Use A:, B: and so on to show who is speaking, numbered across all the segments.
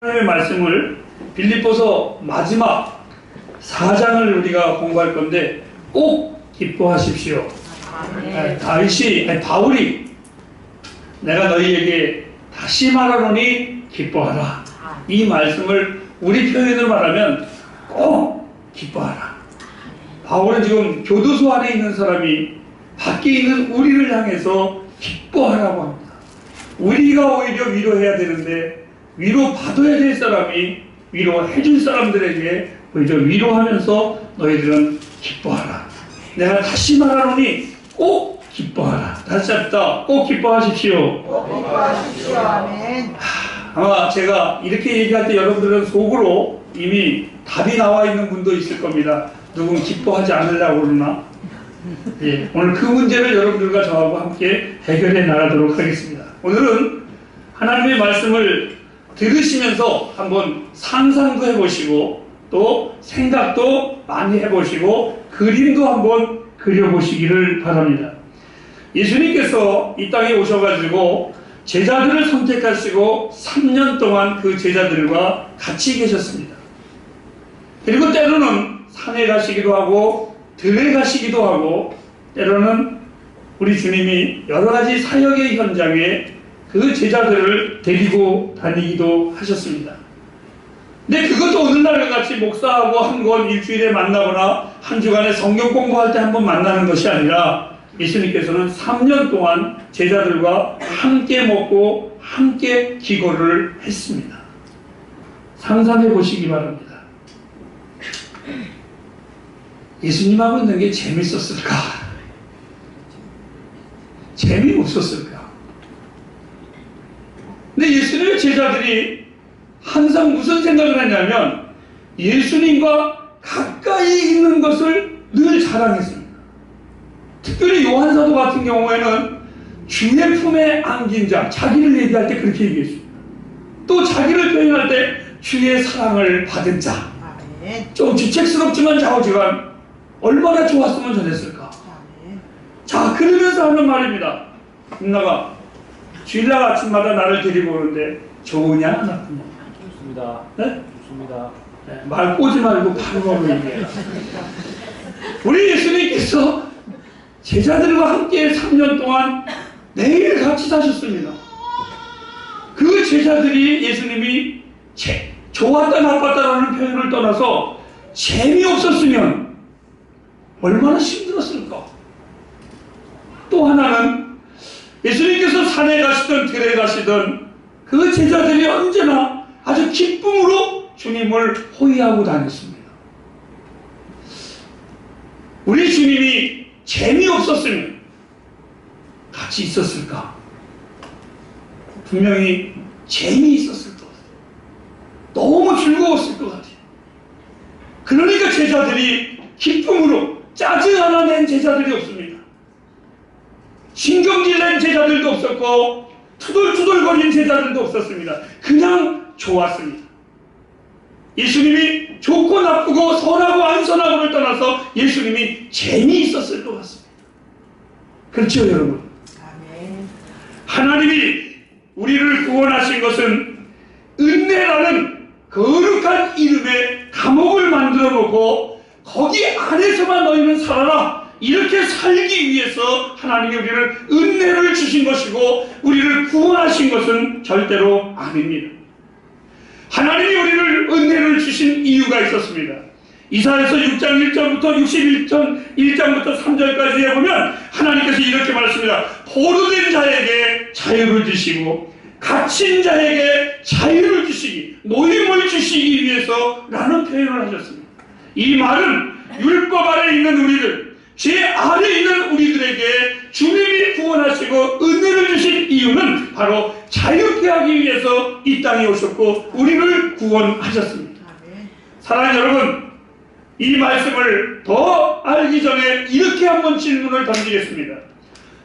A: 하나님의 말씀을 빌립보서 마지막 4장을 우리가 공부할 건데 꼭 기뻐하십시오. 바울이 내가 너희에게 다시 말하노니 기뻐하라. 이 말씀을 우리 표현으로 말하면 꼭 기뻐하라. 바울은 지금 교도소 안에 있는 사람이 밖에 있는 우리를 향해서 기뻐하라고 합니다. 우리가 오히려 위로해야 되는데 위로 받아야 될 사람이 위로해 줄 사람들에게 오히려 위로하면서 너희들은 기뻐하라. 내가 다시 말하노니 꼭 기뻐하라. 다시 합시다. 꼭 기뻐하십시오.
B: 꼭 기뻐하십시오. 아멘.
A: 아마 제가 이렇게 얘기할 때 여러분들은 속으로 이미 답이 나와 있는 분도 있을 겁니다. 누군 기뻐하지 않으려고 그러나? 예, 오늘 그 문제를 여러분들과 저하고 함께 해결해 나가도록 하겠습니다. 오늘은 하나님의 말씀을 들으시면서 한번 상상도 해보시고 또 생각도 많이 해보시고 그림도 한번 그려보시기를 바랍니다. 예수님께서 이 땅에 오셔가지고 제자들을 선택하시고 3년 동안 그 제자들과 같이 계셨습니다. 그리고 때로는 산에 가시기도 하고 들에 가시기도 하고 때로는 우리 주님이 여러가지 사역의 현장에 그 제자들을 데리고 다니기도 하셨습니다. 근데 그것도 오늘날과 같이 목사하고 한 번 일주일에 만나거나 한 주간에 성경 공부할 때 한 번 만나는 것이 아니라 예수님께서는 3년 동안 제자들과 함께 먹고 함께 기도를 했습니다. 상상해 보시기 바랍니다. 예수님하고 있는 게 재밌었을까? 재미없었을까? 근데 예수님의 제자들이 항상 무슨 생각을 했냐면 예수님과 가까이 있는 것을 늘 자랑했습니다. 특별히 요한사도 같은 경우에는 주의 품에 안긴 자, 자기를 얘기할 때 그렇게 얘기했습니다. 또 자기를 표현할 때 주의 사랑을 받은 자. 좀 주책스럽지만 좌우지간 얼마나 좋았으면 좋겠을까. 자, 그러면서 하는 말입니다. 누나가 주일날 아침마다 나를 데리고 오는데 좋으냐 나쁘냐?
C: 좋습니다.
A: 네?
C: 좋습니다.
A: 네, 말 꼬지 말고 바로 얘기해요. 우리 예수님께서 제자들과 함께 3년 동안 매일 같이 사셨습니다. 그 제자들이 예수님이 좋았다 나빴다라는 표현을 떠나서 재미없었으면 얼마나 힘들었을까. 또 하나는 예수님께서 산에 가시든 들에 가시든 그 제자들이 언제나 아주 기쁨으로 주님을 호위하고 다녔습니다. 우리 주님이 재미없었으면 같이 있었을까? 분명히 재미있었을 것 같아요. 너무 즐거웠을 것 같아요. 그러니까 제자들이 기쁨으로 짜증 하나 낸 제자들이 없습니다. 신경질 낸 제자들도 없었고 투덜투덜거린 제자들도 없었습니다. 그냥 좋았습니다. 예수님이 좋고 나쁘고 선하고 안 선하고를 떠나서 예수님이 재미있었을 것 같습니다. 그렇죠, 여러분?
B: 아멘.
A: 하나님이 우리를 구원하신 것은 은혜라는 거룩한 이름의 감옥을 만들어 놓고 거기 안에서만 너희는 살아라, 이렇게 살기 위해서 하나님이 우리를 은혜를 주신 것이고 우리를 구원하신 것은 절대로 아닙니다. 하나님이 우리를 은혜를 주신 이유가 있었습니다. 이사야서 6장 1절부터 1장부터 3절까지에 보면 하나님께서 이렇게 말씀합니다. 포로된 자에게 자유를 주시고 갇힌 자에게 자유를 주시기, 노임을 주시기 위해서 라는 표현을 하셨습니다. 이 말은 율법 아래 있는 우리들, 죄 아래 있는 우리들에게 주님이 구원하시고 은혜를 주신 이유는 바로 자유케 하기 위해서 이 땅에 오셨고 우리를 구원하셨습니다. 사랑하는 여러분, 이 말씀을 더 알기 전에 이렇게 한번 질문을 던지겠습니다.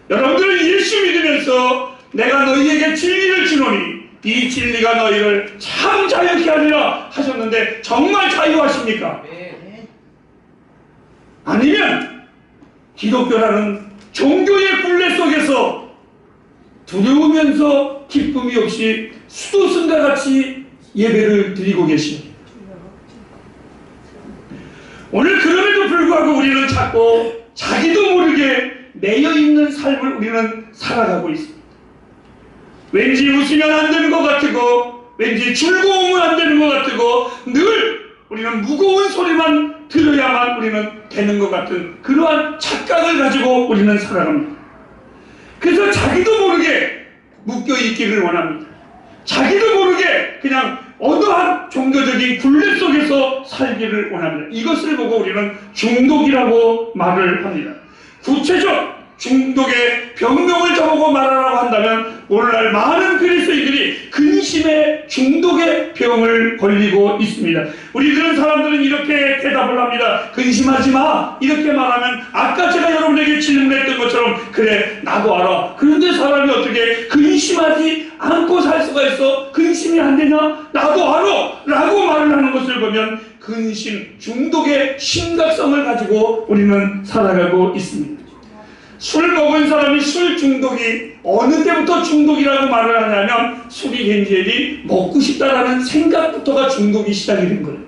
A: 여러분들은 예수 믿으면서 내가 너희에게 진리를 주노니 이 진리가 너희를 참 자유케 하리라 하셨는데 정말 자유하십니까? 아니면 기독교라는 종교의 굴레 속에서 두려우면서 기쁨이 없이 수도승과 같이 예배를 드리고 계십니다. 오늘 그럼에도 불구하고 우리는 자꾸 자기도 모르게 매여있는 삶을 우리는 살아가고 있습니다. 왠지 웃으면 안 되는 것 같고, 왠지 즐거우면 안 되는 것 같고, 늘 우리는 무거운 소리만 들어야만 우리는 되는 것 같은 그러한 착각을 가지고 우리는 살아갑니다. 그래서 자기도 모르게 묶여있기를 원합니다. 자기도 모르게 그냥 어떠한 종교적인 굴레 속에서 살기를 원합니다. 이것을 보고 우리는 중독이라고 말을 합니다. 구체적 중독의 병명을 저보고 말하라고 한다면 오늘날 많은 그리스도인들이 근심의 중독의 병을 걸리고 있습니다. 우리 그런 사람들은 이렇게 대답을 합니다. 근심하지 마. 이렇게 말하면 아까 제가 여러분에게 질문했던 것처럼 그래 나도 알아. 그런데 사람이 어떻게 근심하지 않고 살 수가 있어? 근심이 안 되냐? 나도 알아. 라고 말을 하는 것을 보면 근심 중독의 심각성을 가지고 우리는 살아가고 있습니다. 술 먹은 사람이 술 중독이 어느 때부터 중독이라고 말을 하냐면 술이 굉장히 먹고 싶다라는 생각부터가 중독이 시작이 된 거예요.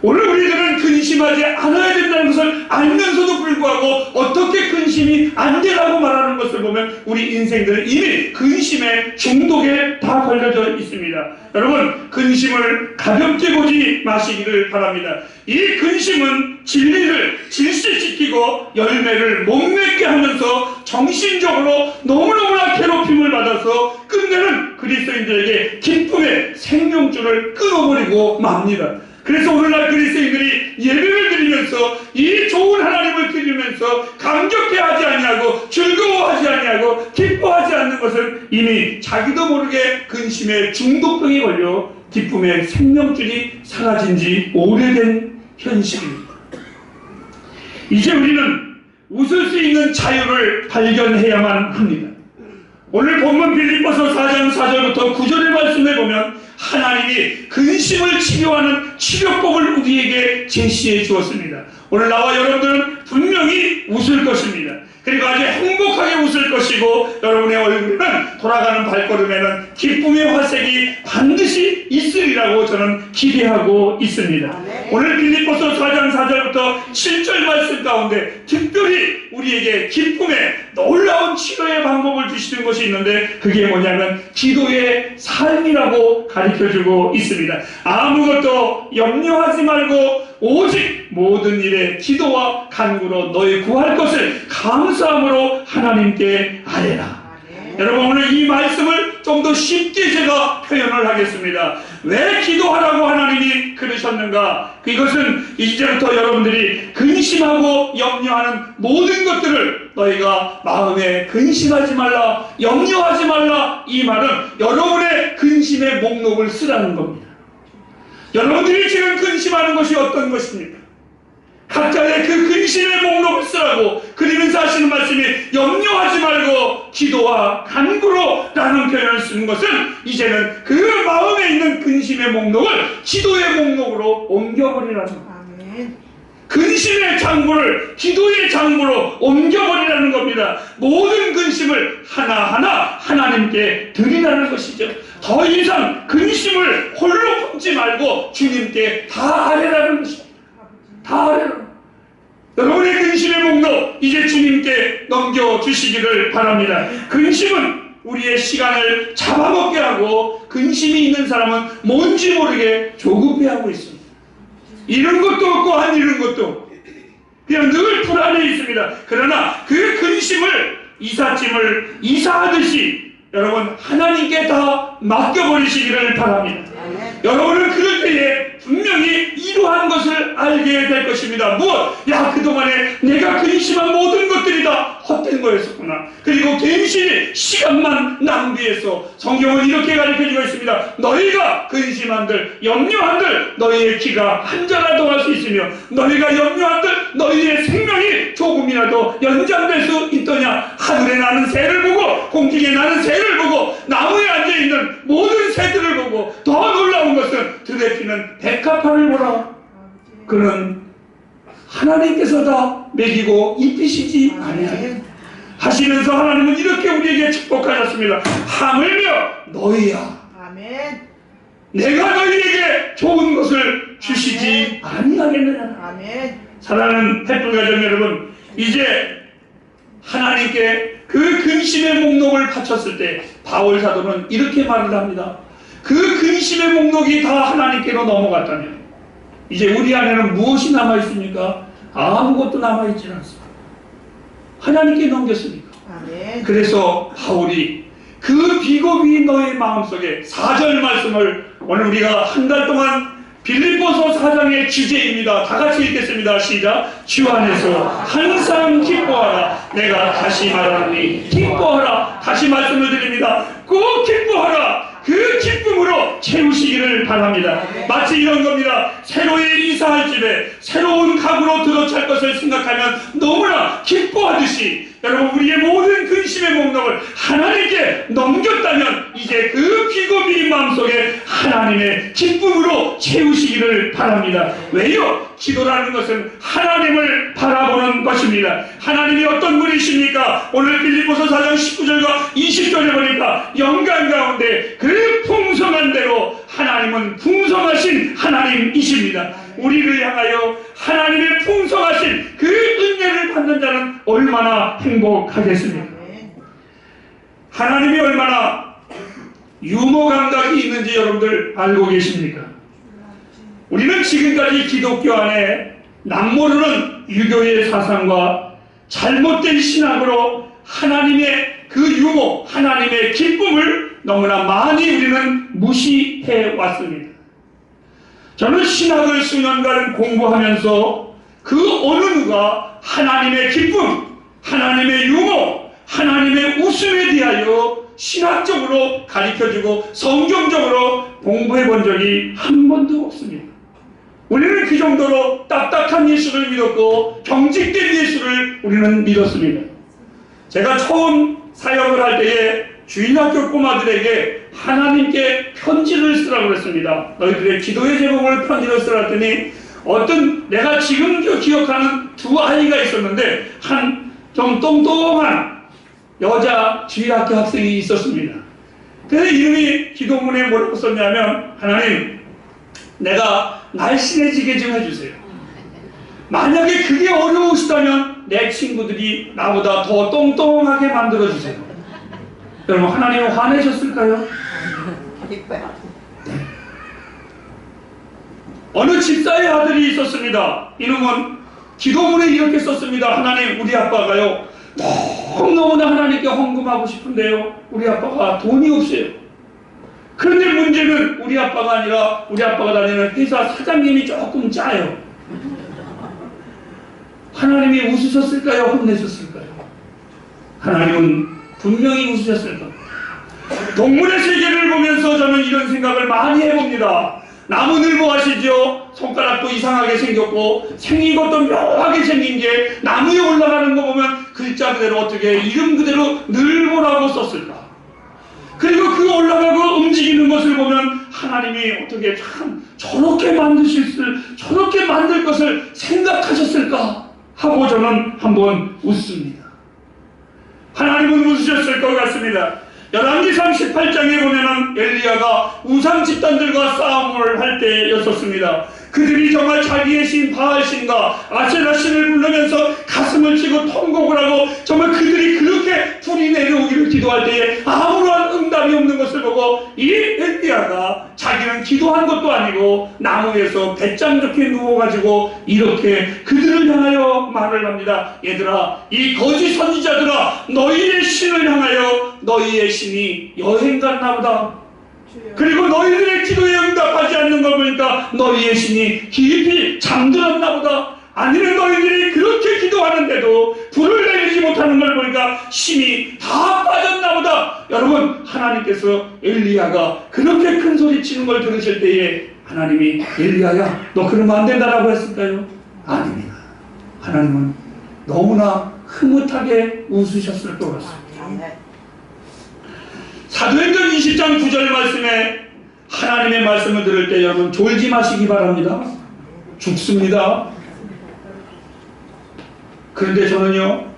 A: 오늘 우리들은 근심하지 않아야 된다는 것을 알면서도 불구하고 어떻게 근심이 안 되라고 말하는 것을 보면 우리 인생들은 이미 근심의 중독에 다 걸려져 있습니다. 여러분 근심을 가볍게 보지 마시기를 바랍니다. 이 근심은 진리를 질시시키고 열매를 못 맺게 하면서 정신적으로 너무너무나 괴롭힘을 받아서 끝내는 그리스도인들에게 기쁨의 생명줄을 끊어버리고 맙니다. 그래서 오늘날 그리스도인들이 예배를 드리면서 이 좋은 하나님을 드리면서 감격해하지 아니하고 즐거워하지 아니하고 기뻐하지 않는 것은 이미 자기도 모르게 근심의 중독병에 걸려 기쁨의 생명줄이 사라진 지 오래된 현실입니다. 이제 우리는 웃을 수 있는 자유를 발견해야만 합니다. 오늘 본문 빌립보서 4장 4절부터 9절의 말씀에 보면 하나님이 근심을 치료하는 치료법을 우리에게 제시해 주었습니다. 오늘 나와 여러분들은 분명히 웃을 것입니다. 그리고 아주 행복하게 웃을 것이고 여러분의 얼굴에는 돌아가는 발걸음에는 기쁨의 화색이 반드시 있으리라고 저는 기대하고 있습니다. 오늘 빌립보서 4장 4절부터 7절 말씀 가운데 특별히 우리에게 기쁨의 놀라운 치료의 방법을 주시는 것이 있는데 그게 뭐냐면 기도의 삶이라고 가르쳐주고 있습니다. 아무것도 염려하지 말고 오직 모든 일에 기도와 간구로 너희 구할 것을 감사함으로 하나님께 아뢰라. 여러분 오늘 이 말씀을 좀 더 쉽게 제가 표현을 하겠습니다. 왜 기도하라고 하나님이 그러셨는가? 이것은 이제부터 여러분들이 근심하고 염려하는 모든 것들을 너희가 마음에 근심하지 말라, 염려하지 말라. 이 말은 여러분의 근심의 목록을 쓰라는 겁니다. 여러분들이 지금 근심하는 것이 어떤 것입니까? 각자의 그 근심의 목록을 쓰라고 그리면서 하시는 말씀이 염려하지 말고 기도와 간구로 라는 표현을 쓰는 것은 이제는 그 마음에 있는 근심의 목록을 기도의 목록으로 옮겨버리라는 겁니다. 근심의 장부를 기도의 장부로 옮겨버리라는 겁니다. 모든 근심을 하나하나 하나님께 드리라는 것이죠. 더 이상 근심을 홀로 품지 말고 주님께 다 아뢰라는 것입니다. 다 아뢰라. 여러분의 근심의 목록 이제 주님께 넘겨주시기를 바랍니다. 근심은 우리의 시간을 잡아먹게 하고 근심이 있는 사람은 뭔지 모르게 조급해하고 있습니다. 이런 것도 없고 안 이런 것도 없고 그냥 늘 불안해 있습니다. 그러나 그 근심을 이삿짐을 이사하듯이 여러분 하나님께 다 맡겨버리시기를 바랍니다. 여러분은 그럴 때에 분명히 이러한 것을 알게 될 것입니다. 무엇? 야 그동안에 내가 근심한 모든 것들이 다 헛된 거였었구나. 그리고 괜시 시간만 낭비해서 성경은 이렇게 가르쳐주고 있습니다. 너희가 근심한들 염려한들 너희의 기가 한 자라도 할 수 있으며 너희가 염려한들 너희의 생명이 조금이라도 연장될 수 있더냐. 하늘에 나는 새를 보고 공중에 나는 새를 보고 나무에 앉아있는 모든 새들을 보고 더 놀라운 것은 들에 피는 백합화를 보라. 그는 하나님께서 다 먹이고 입히시지 아니하냐 하시면서 하나님은 이렇게 우리에게 축복하셨습니다. 하물며 너희야
B: 아멘.
A: 내가 너희에게 좋은 것을 주시지 아니하겠느냐.
B: 아멘.
A: 사랑하는 햇불가정 여러분, 이제 하나님께 그 근심의 목록을 바쳤을 때 바울 사도는 이렇게 말을 합니다. 그 근심의 목록이 다 하나님께로 넘어갔다면 이제 우리 안에는 무엇이 남아있습니까? 아무것도 남아있지 않습니다. 하나님께 넘겼으니까.
B: 아멘.
A: 그래서 바울이 그 비겁이 너의 마음속에 4절 말씀을 오늘 우리가 한 달 동안 빌립보서 4장의 주제입니다. 다 같이 읽겠습니다. 시작. 주 안에서 항상 기뻐하라. 내가 다시 말하노니 기뻐하라. 다시 말씀을 드립니다. 꼭 기뻐하라. 그 기쁨으로 채우시기를 바랍니다. 마치 이런 겁니다. 새로이 이사할 집에 새로운 가구로 들어찰 것을 생각하면 너무나 기뻐하듯이 여러분, 우리의 모든 근심의 목록을 하나님께 넘겼다면 이제 그 비겁이 마음속에 하나님의 기쁨으로 채우시기를 바랍니다. 왜요? 기도라는 것은 하나님을 바라보는 것입니다. 하나님이 어떤 분이십니까? 오늘 빌립보서 4장 19절과 20절에 보니까 영광 가운데 그 풍성한 대로 하나님은 풍성하신 하나님이십니다. 우리를 향하여 하나님의 풍성하신 그 은혜를 받는 자는 얼마나 행복하겠습니까? 하나님이 얼마나 유머 감각이 있는지 여러분들 알고 계십니까? 우리는 지금까지 기독교 안에 남모르는 유교의 사상과 잘못된 신학으로 하나님의 그 유머, 하나님의 기쁨을 너무나 많이 우리는 무시해 왔습니다. 저는 신학을 수년간 공부하면서 그 어느 누가 하나님의 기쁨, 하나님의 유머, 하나님의 웃음에 대하여 신학적으로 가르쳐주고 성경적으로 공부해 본 적이 한 번도 없습니다. 우리는 그 정도로 딱딱한 예수를 믿었고 경직된 예수를 우리는 믿었습니다. 제가 처음 사역을 할 때에 주일학교 꼬마들에게 하나님께 편지를 쓰라고 했습니다. 너희들의 기도의 제목을 편지를 쓰라 했더니 어떤 내가 지금 기억하는 두 아이가 있었는데 한 좀 똥똥한 여자 주일학교 학생이 있었습니다. 그래서 이름이 기도문에 뭐라고 썼냐면 하나님, 내가 날씬해지게 좀 해주세요. 만약에 그게 어려우시다면 내 친구들이 나보다 더 똥똥하게 만들어주세요. 여러분, 하나님은 화내셨을까요? 어느 집사의 아들이 있었습니다. 이놈은 기도문에 이렇게 썼습니다. 하나님, 우리 아빠가요 너무너무나 하나님께 헌금하고 싶은데요 우리 아빠가 돈이 없어요. 그런데 문제는 우리 아빠가 아니라 우리 아빠가 다니는 회사 사장님이 조금 짜요. 하나님이 웃으셨을까요? 혼내셨을까요? 하나님은 분명히 웃으셨을 겁니다. 동물의 세계를 보면서 저는 이런 생각을 많이 해봅니다. 나무늘보 아시죠? 손가락도 이상하게 생겼고 생긴 것도 묘하게 생긴 게 나무에 올라가는 거 보면 글자 그대로 어떻게 이름 그대로 늘보라고 썼을까? 그리고 그 올라가고 움직이는 것을 보면 하나님이 어떻게 참 저렇게 저렇게 만들 것을 생각하셨을까? 하고 저는 한번 웃습니다. 하나님은 웃으셨을 것 같습니다. 열왕기상 18장에 보면은 엘리야가 우상 집단들과 싸움을 할 때였었습니다. 그들이 정말 자기의 신 바알신과 아세라 신을 부르면서 가슴을 치고 통곡을 하고 정말 그들이 그렇게 불이 내려오기를 기도할 때에 아무런 응답이 없는 것을 보고 이 엘리야가 자기는 기도한 것도 아니고 나무에서 배짱 좋게 누워가지고 이렇게 그들을 향하여 말을 합니다. 얘들아, 이 거짓 선지자들아, 너희의 신을 향하여 너희의 신이 여행 갔나 보다. 그리고 너희들의 기도에 응답하지 않는 걸 보니까 너희의 신이 깊이 잠들었나 보다. 아니면 너희들이 그렇게 기도하는데도 불을 내리지 못하는 걸 보니까 힘이 다 빠졌나 보다. 여러분, 하나님께서 엘리야가 그렇게 큰 소리 치는 걸 들으실 때에 하나님이 엘리야야, 너 그러면 안 된다라고 했을까요? 아닙니다. 하나님은 너무나 흐뭇하게 웃으셨을 것 같습니다. 사도행전 20장 9절 말씀에 하나님의 말씀을 들을 때 여러분 졸지 마시기 바랍니다. 죽습니다. 그런데 저는요,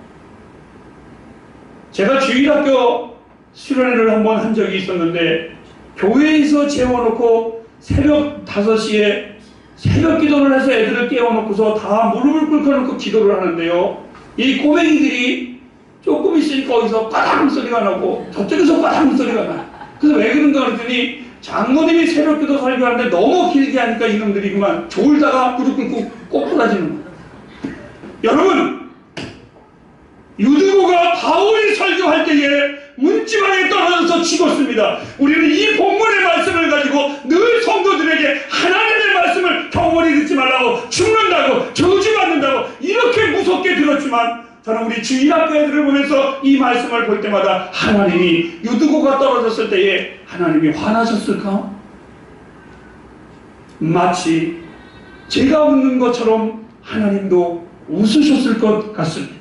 A: 제가 주일학교 수련회를 한번 한 적이 있었는데 교회에서 재워놓고 새벽 5시에 새벽 기도를 해서 애들을 깨워놓고서 다 무릎을 꿇고놓고 기도를 하는데요. 이 꼬맹이들이 조금 있으니까 거기서 빠당 소리가 나고 저쪽에서 빠당 소리가 나. 그래서 왜 그런가 그랬더니 장로님이 새벽 기도 설교하는데 너무 길게 하니까 이놈들이 그만 졸다가 무릎 꿇고 꼬꾸라지는 거예요. 여러분, 유두고가 바울이 설교할 때에 문지방에 떨어져서 죽었습니다. 우리는 이 본문의 말씀을 가지고 늘 성도들에게 하나님의 말씀을 경건히 듣지 말라고, 죽는다고, 저주받는다고 이렇게 무섭게 들었지만, 저는 우리 주일학교 애들을 보면서 이 말씀을 볼 때마다 하나님이 유두고가 떨어졌을 때에 하나님이 화나셨을까? 마치 제가 웃는 것처럼 하나님도 웃으셨을 것 같습니다.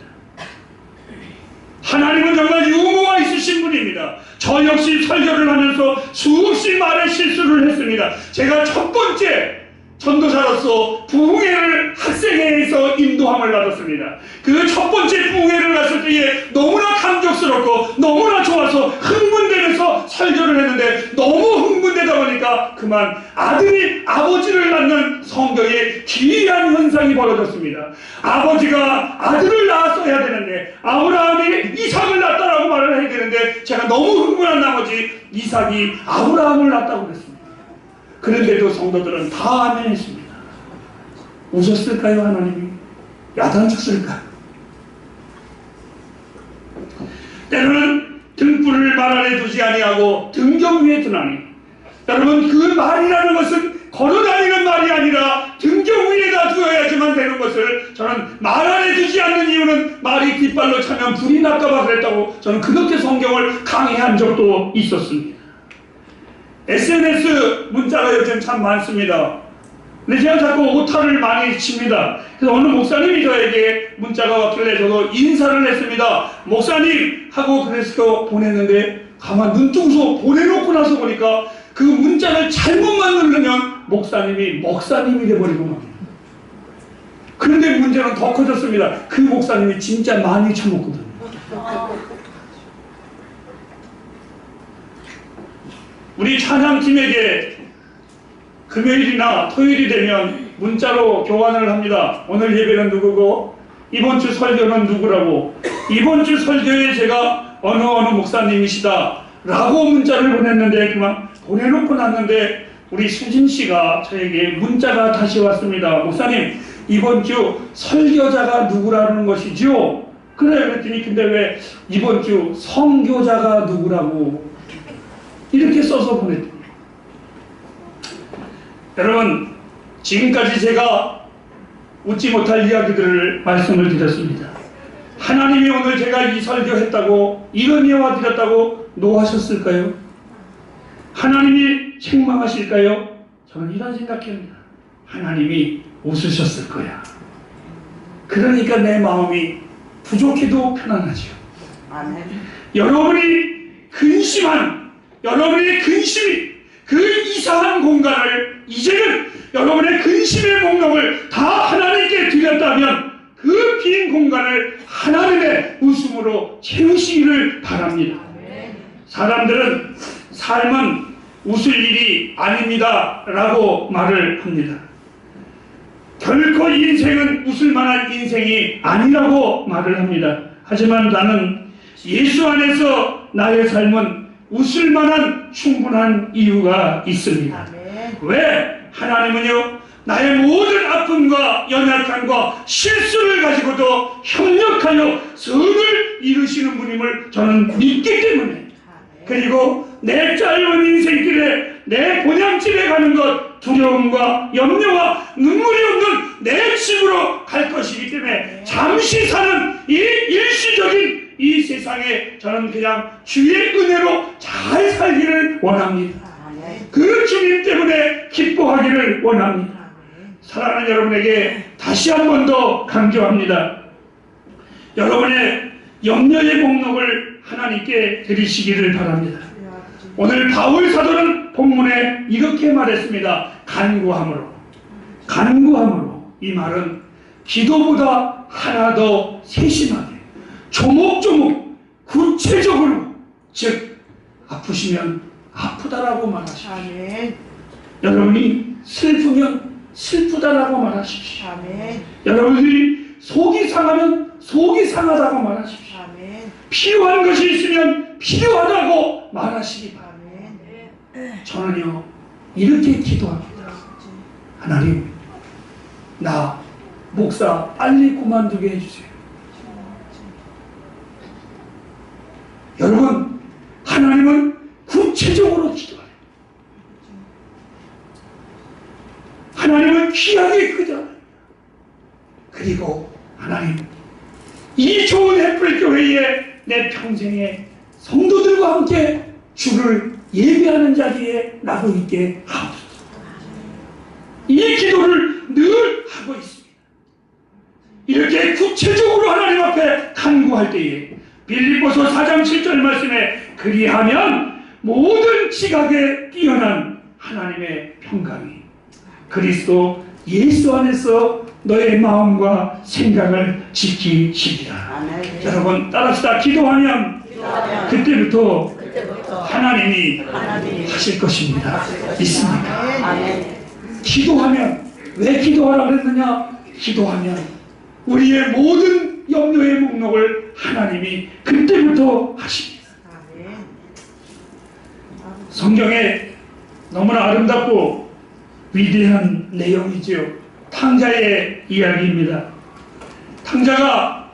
A: 하나님은 정말 유머가 있으신 분입니다. 저 역시 설교를 하면서 수없이 말의 실수를 했습니다. 제가 첫 번째 전도사로서 부흥회를 학생회에서 인도함을 받았습니다. 그 첫 번째 부흥회를 갔을 때에 너무나 감격스럽고 너무나 좋아서 흥분되면서 설교를 했는데, 너무 흥분되다 보니까 그만 아들이 아버지를 낳는 성경에 기이한 현상이 벌어졌습니다. 아버지가 아들을 낳았어야 되는데 아브라함이 이삭을 낳았다라고 말을 해야 되는데, 제가 너무 흥분한 나머지 이삭이 아브라함을 낳았다고 그랬습니다. 그런데도 성도들은 다 아멘 했습니다. 웃었을까요? 하나님이? 야단쳤을까요? 때로는 등불을 말 아래 두지 아니하고 등경 위에 두나니, 여러분, 그 말이라는 것은 걸어다니는 말이 아니라 등경 위에다 두어야지만 되는 것을 저는 말 안에 두지 않는 이유는 말이 뒷발로 차면 불이 날까봐 그랬다고 저는 그렇게 성경을 강의한 적도 있었습니다. SNS 문자가 요즘 참 많습니다. 근데 제가 자꾸 오타를 많이 칩니다. 그래서 어느 목사님이 저에게 문자가 왔길래 저도 인사를 했습니다. 목사님 하고 그래서 보냈는데, 가만 눈 뜨고서 보내놓고 나서 보니까 그 문자를 잘못만 누르면 목사님이 돼버리고 맙니다. 그런데 문제는 더 커졌습니다. 그 목사님이 진짜 많이 처먹거든요. 우리 찬양팀에게 금요일이나 토요일이 되면 문자로 교환을 합니다. 오늘 예배는 누구고, 이번 주 설교는 누구라고, 이번 주 설교에 제가 어느 목사님이시다 라고 문자를 보냈는데, 그만 보내놓고 났는데 우리 수진씨가 저에게 문자가 다시 왔습니다. 목사님, 이번 주 설교자가 누구라는 것이죠? 그래 그랬더니, 근데 왜 이번 주 선교자가 누구라고 이렇게 써서 보냈더니, 여러분, 지금까지 제가 웃지 못할 이야기들을 말씀을 드렸습니다. 하나님이 오늘 제가 이 설교했다고, 이런 예화 드렸다고 노하셨을까요? 하나님이 책망하실까요? 저는 이런 생각합니다. 하나님이 웃으셨을 거야. 그러니까 내 마음이 부족해도 편안하죠.
B: 아멘.
A: 여러분의 근심이 그 이상한 공간을 이제는 여러분의 근심의 목록을 다 하나님께 드렸다면 그 빈 공간을 하나님의 웃음으로 채우시기를 바랍니다. 사람들은 삶은 웃을 일이 아닙니다 라고 말을 합니다. 결코 인생은 웃을 만한 인생이 아니라고 말을 합니다. 하지만 나는 예수 안에서 나의 삶은 웃을 만한 충분한 이유가 있습니다. 왜? 하나님은요, 나의 모든 아픔과 연약함과 실수를 가지고도 협력하여 선을 이루시는 분임을 저는 믿기 때문에, 그리고 내 짧은 인생길에 내 본향집에 가는 것, 두려움과 염려와 눈물이 없는 내 집으로 갈 것이기 때문에 잠시 사는 이 일시적인 이 세상에 저는 그냥 주의 은혜로 잘 살기를 원합니다. 그 주님 때문에 기뻐하기를 원합니다. 사랑하는 여러분에게 다시 한 번 더 강조합니다. 여러분의 염려의 목록을 하나님께 드리시기를 바랍니다. 오늘 바울 사도는 본문에 이렇게 말했습니다. 간구함으로. 이 말은 기도보다 하나 더 세심하게, 조목조목 구체적으로, 즉 아프시면 아프다라고 말하십시오. 여러분이 슬프면 슬프다라고 말하십시오.
B: 아멘.
A: 여러분들이 속이 상하면 속이 상하다고 말하십시오.
B: 아멘.
A: 필요한 것이 있으면 필요하다고 말하시기 바랍니다.
B: 아멘.
A: 저는요 이렇게 기도합니다. 하나님, 나 목사 빨리 그만두게 해주세요. 여러분, 하나님은 구체적으로 기도해요. 하나님은 귀하게 기도해요. 그리고 하나님, 이 좋은 햇불교회에 내 평생에 성도들과 함께 주를 예배하는 자리에 나도 있게 하옵소서. 이 기도를 늘 하고 있습니다. 이렇게 구체적으로 하나님 앞에 간구할 때에 빌립보서 4장 7절 말씀에 그리하면 모든 지각에 뛰어난 하나님의 평강이 그리스도 예수 안에서 너의 마음과 생각을 지키시리라.
B: 아멘.
A: 여러분 따라합시다. 기도하면 그때부터 하나님이 하실 것입니다. 있습니까?
B: 아멘.
A: 기도하면, 왜 기도하라고 그랬느냐? 기도하면 우리의 모든 염려의 목록을 하나님이 그때부터 하십니다.
B: 아멘.
A: 성경에 너무나 아름답고 위대한 내용이지요. 탕자의 이야기입니다. 탕자가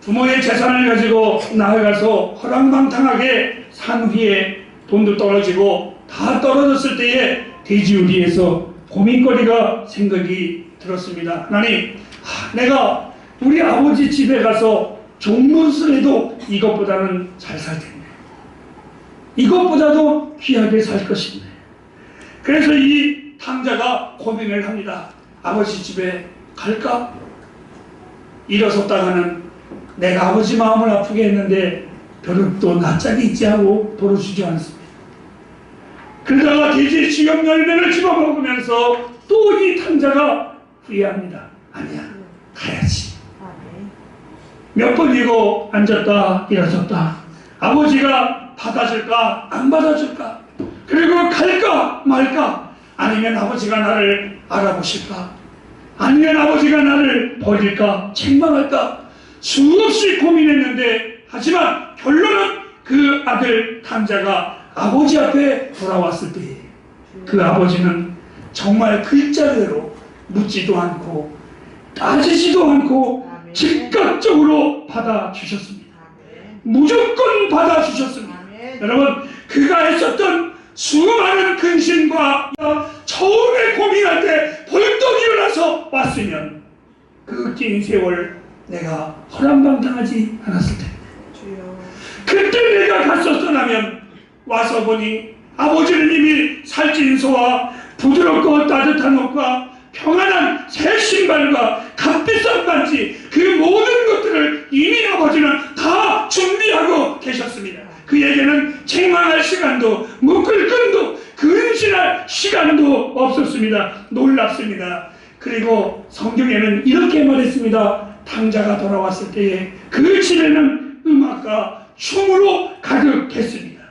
A: 부모의 재산을 가지고 나아가서 호랑방탕하게 산 위에 돈도 떨어지고 다 떨어졌을 때에 돼지우리에서 고민거리가 생각이 들었습니다. 하나님, 내가 우리 아버지 집에 가서 종문을 해도 이것보다는 잘 살 텐데, 이것보다도 귀하게 살 것인데. 그래서 이 탕자가 고민을 합니다. 아버지 집에 갈까? 일어섰다가는 내가 아버지 마음을 아프게 했는데 벼룩도 낯짝이 있지 하고 돌아주지 않습니다. 그러다가 돼지 지역 열매를 집어먹으면서 또 이 탕자가 후회합니다. 아니야, 가야지.
B: 아멘.
A: 몇 번이고 앉았다 일어섰다. 아버지가 받아줄까 안 받아줄까? 그리고 갈까 말까? 아니면 아버지가 나를 알아보실까? 아니면 아버지가 나를 버릴까? 책망할까? 수없이 고민했는데, 하지만 결론은 그 아들 탕자가 아버지 앞에 돌아왔을 때 그 아버지는 정말 글자대로 묻지도 않고 따지지도 않고
B: 아멘.
A: 즉각적으로 받아주셨습니다.
B: 아멘.
A: 무조건 받아주셨습니다.
B: 아멘.
A: 여러분, 그가 했었던 수많은 근심과 처음에 고민할 때 벌떡 일어나서 왔으면 그 긴 세월 내가 허랑방탕하지 않았을 텐데,
B: 주여.
A: 그때 내가 갔었더라면 와서 보니 아버지는 이미 살찐 소와 부드럽고 따뜻한 옷과 평안한 새 신발과 값비싼 반지, 그 모든 것들을 이미 아버지는 다 준비하고 계셨습니다. 그에게는 책망할 시간도 묶을 끈도 근신할 시간도 없었습니다. 놀랍습니다. 그리고 성경에는 이렇게 말했습니다. 탕자가 돌아왔을 때에 그 집에는 음악과 춤으로 가득했습니다.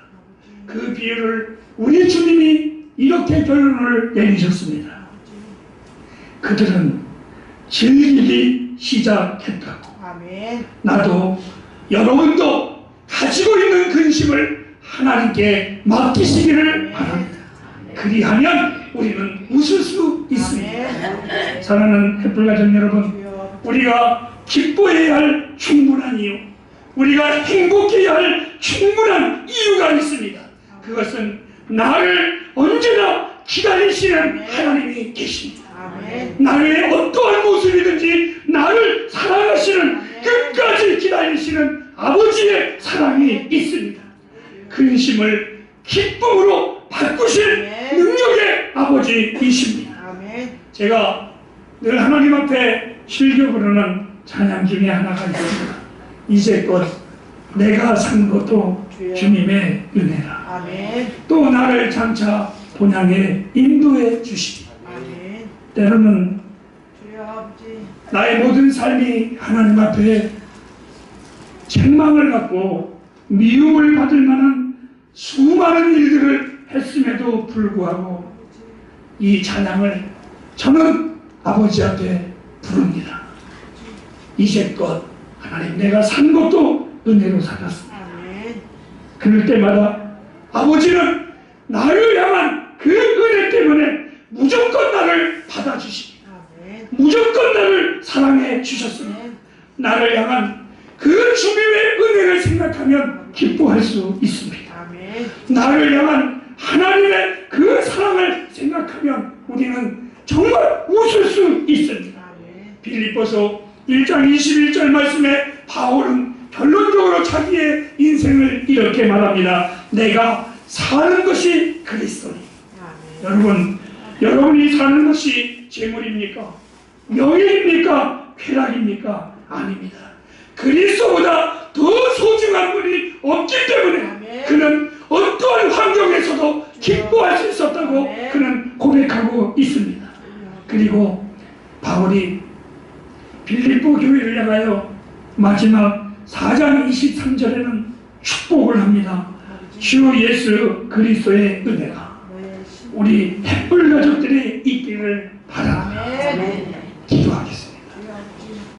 A: 그 비유를 우리 주님이 이렇게 결론을 내리셨습니다. 그들은 즐기기 시작했다고.
B: 아멘.
A: 나도 여러분도 가지고 있는 근심을 하나님께 맡기시기를 바랍니다. 그리하면 우리는 웃을 수 있습니다.
B: 아멘.
A: 사랑하는 햇불가족 여러분,
B: 주여.
A: 우리가 기뻐해야 할 충분한 이유, 우리가 행복해야 할 충분한 이유가 있습니다. 그것은 나를 언제나 기다리시는 하나님이 계십니다.
B: 아멘.
A: 나의 어떠한 모습이든지 나를 사랑하시는, 끝까지 기다리시는 아버지의 사랑이 있습니다. 근심을 기쁨으로 바꾸실 능력의 아버지이십니다.
B: 아멘.
A: 제가 늘 하나님 앞에 즐겨 부르는 찬양 중에 하나가 있습니다. 이제껏 내가 산 것도 주님의 은혜라.
B: 아멘.
A: 또 나를 장차 본향에 인도해 주시니,
B: 아멘.
A: 때로는
B: 주여 아버지.
A: 나의 모든 삶이 하나님 앞에 책망을 받고 미움을 받을 만한 수많은 일들을 했음에도 불구하고 이 찬양을 저는 아버지한테 부릅니다. 이제껏 하나님 내가 산 것도 은혜로 살았습니다.
B: 아멘.
A: 그럴 때마다 아버지는 나를 향한 그 은혜 때문에 무조건 나를 받아주십니다.
B: 아멘.
A: 무조건 나를 사랑해 주셨습니다. 나를 향한 그 주님의 은혜를 생각하면 기뻐할 수 있습니다.
B: 아멘.
A: 나를 향한 하나님의 그 사랑을 생각하면 우리는 정말 웃을 수 있습니다.
B: 아멘.
A: 빌립보서 1장 21절 말씀에 바울은 결론적으로 자기의 인생을 이렇게 말합니다. 내가 사는 것이 그리스도니.
B: 아멘.
A: 여러분이 사는 것이 재물입니까? 명예입니까? 쾌락입니까? 아닙니다. 그리스도보다 더 소중한 분이 없기 때문에
B: 아멘.
A: 그는 어떠한 환경에서도 기뻐할 수 있었다고
B: 아멘.
A: 그는 고백하고 있습니다. 그리고 바울이 빌립보 교회를 향하여 마지막 4장 23절에는 축복을 합니다. 주 예수 그리스도의 은혜가
B: 네.
A: 우리 햇불 가족들이 있기를 바랍니다.
B: 아멘.